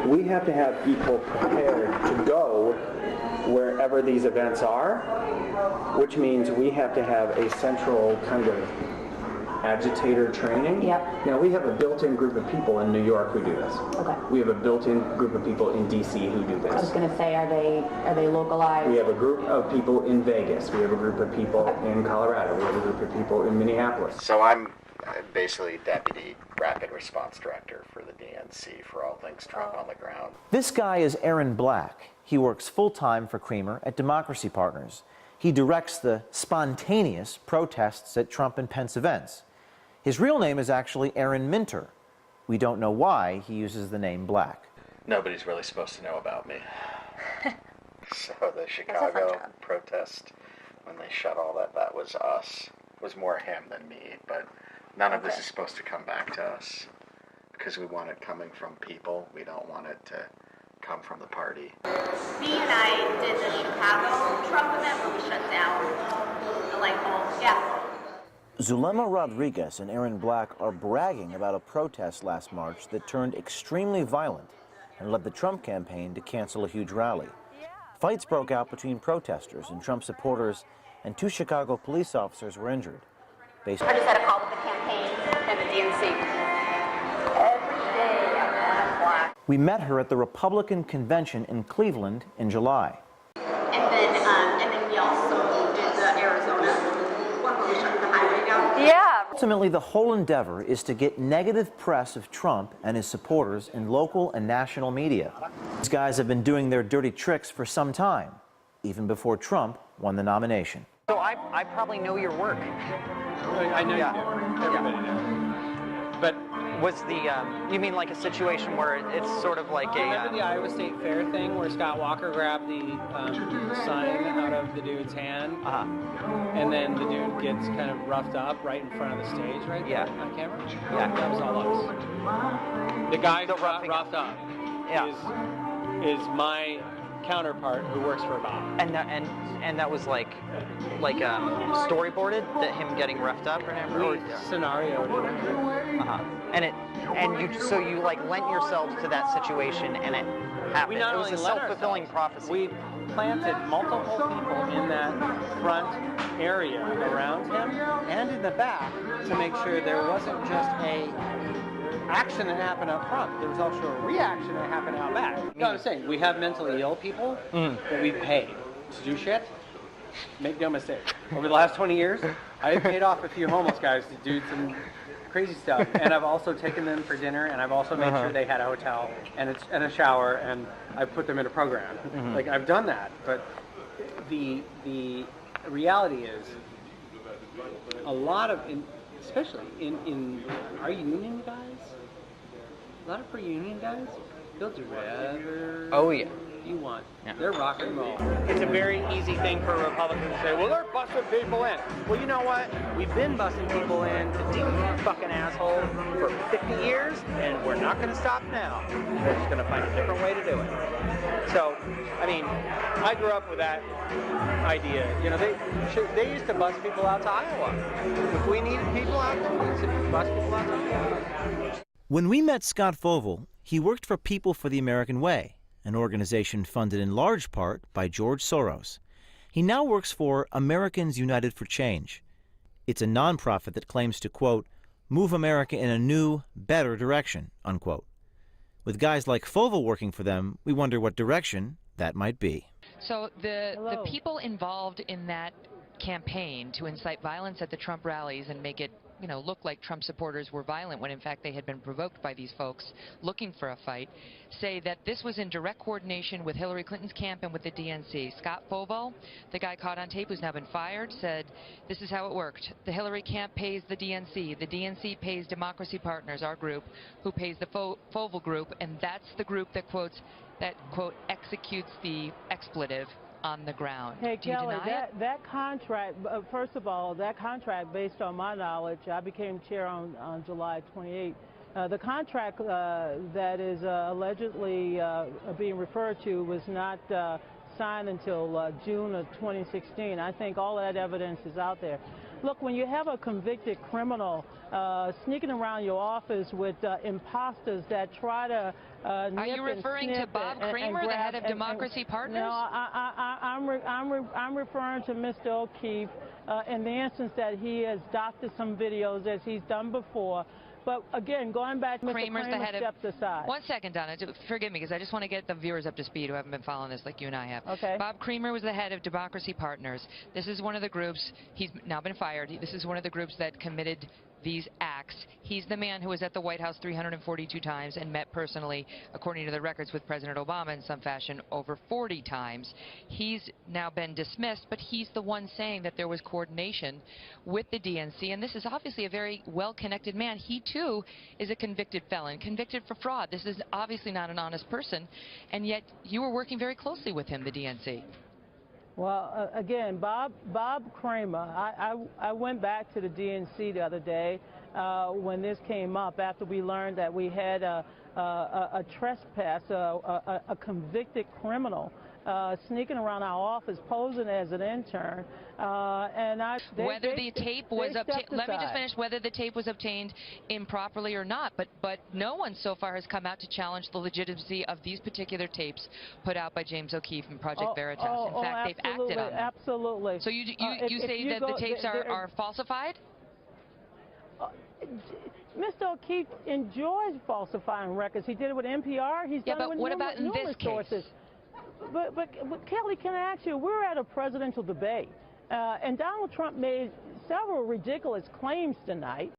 we have to have people prepared to go wherever these events are, which means we have to have a central kind of agitator training. Yep. Now, we have a built-in group of people in New York who do this. Okay. We have a built-in group of people in DC who do this. I was going to say, are they localized? We have a group of people in Vegas. We have a group of people in Colorado. We have a group of people in Minneapolis. So I'm basically Deputy Rapid Response Director for the DNC for all things Trump on the ground. This guy is Aaron Black. He works full-time for Creamer at Democracy Partners. He directs the spontaneous protests at Trump and Pence events. His real name is actually Aaron Minter. We don't know why he uses the name Black. Nobody's really supposed to know about me. So the Chicago protest, when they shut all that was us. It was more him than me, but none of this is supposed to come back to us because we want it coming from people. We don't want it to come from the party. Me and I did the Chicago Trump event where we shut down the light bulbs. Yeah. Zulema Rodriguez and Aaron Black are bragging about a protest last March that turned extremely violent and led the Trump campaign to cancel a huge rally. Fights broke out between protesters and Trump supporters, and 2 Chicago police officers were injured. I just had a call with the campaign and the DNC. Every day I'm Black. We met her at the Republican convention in Cleveland in July. And then we also did the Arizona one where we shut the highway down. Yeah. Ultimately, the whole endeavor is to get negative press of Trump and his supporters in local and national media. These guys have been doing their dirty tricks for some time, even before Trump won the nomination. So I probably know your work. I know you do. Everybody knows. But was the, you mean like a situation where it's sort of like remember the Iowa State Fair thing where Scott Walker grabbed the sign out of the dude's hand? And then the dude gets kind of roughed up right in front of the stage right there on camera? Yeah. That was all us. The guy who got roughed up is my counterpart who works for Bob. And that was like storyboarded, that him getting roughed up, We scenarioed it. So you like lent yourselves to that situation, and it happened. We not it was only a self-fulfilling prophecy. We planted multiple people in that front area around him and in the back to make sure there wasn't just a action that happened up front. There was also a reaction that happened out back. You know what I'm saying? We have mentally ill people that we pay to do shit. Make no mistake. Over the last 20 years, I've paid off a few homeless guys to do some crazy stuff. And I've also taken them for dinner, and I've also made sure they had a hotel and a shower, and I've put them in a program. Like, I've done that. But the reality is, a lot of, especially in our union guys, a lot of per-union guys, they'll do whatever you want. They're rock and roll. It's a very easy thing for Republicans to say, well, they're busting people in. Well, you know what? We've been busting people in to deal with you fucking asshole for 50 years, and we're not going to stop now. We're just going to find a different way to do it. So, I mean, I grew up with that idea. You know, they used to bus people out to Iowa. If we needed people out there, we used to bus people out to Iowa. When we met Scott Fovel, he worked for People for the American Way, an organization funded in large part by George Soros. He now works for Americans United for Change. It's a nonprofit that claims to, quote, move America in a new, better direction, unquote. With guys like Fovel working for them, we wonder what direction that might be. So the people involved in that campaign to incite violence at the Trump rallies and make it look like Trump supporters were violent when in fact they had been provoked by these folks looking for a fight, say that this was in direct coordination with Hillary Clinton's camp and with the DNC. Scott Fovel, the guy caught on tape who's now been fired, said this is how it worked. The Hillary camp pays the DNC pays Democracy Partners, our group, who pays the Fovel group, and that's the group that quote executes the expletive on the ground. Hey, Do you Kelly, deny it? that contract, first of all, that contract, based on my knowledge, I became chair on July 28th. The contract that is allegedly being referred to was not signed until June of 2016. I think all that evidence is out there. Look, when you have a convicted criminal sneaking around your office with imposters that try to Are you referring to Bob Kramer, the head of Democracy Partners? No, I'm referring to Mr. O'Keefe in the instance that he has doctored some videos as he's done before. But again, going back, Mr. Kramer stepped aside. 1 second, Donna. Forgive me, because I just want to get the viewers up to speed who haven't been following this like you and I have. Okay. Bob Kramer was the head of Democracy Partners. This is one of the groups. He's now been fired. This is one of the groups that committed these acts. He's the man who was at the White House 342 times and met personally, according to the records, with President Obama in some fashion over 40 times. He's now been dismissed, but he's the one saying that there was coordination with the DNC, and this is obviously a very well-connected man. He, too, is a convicted felon, convicted for fraud. This is obviously not an honest person, and yet you were working very closely with him, the DNC. Well, again, Bob Kramer, I went back to the DNC the other day when this came up after we learned that we had a trespass, a convicted criminal sneaking around our office posing as an intern. Whether the tape was obtained, let me just finish, whether the tape was obtained improperly or not, but no one so far has come out to challenge the legitimacy of these particular tapes put out by James O'Keefe and Project Veritas. In fact, they've acted on them. Absolutely. So you say that the tapes are falsified? Mr. O'Keefe enjoys falsifying records. He did it with NPR. He's done it with numerous sources. But Kelly, can I ask you, we're at a presidential debate, and Donald Trump made several ridiculous claims tonight.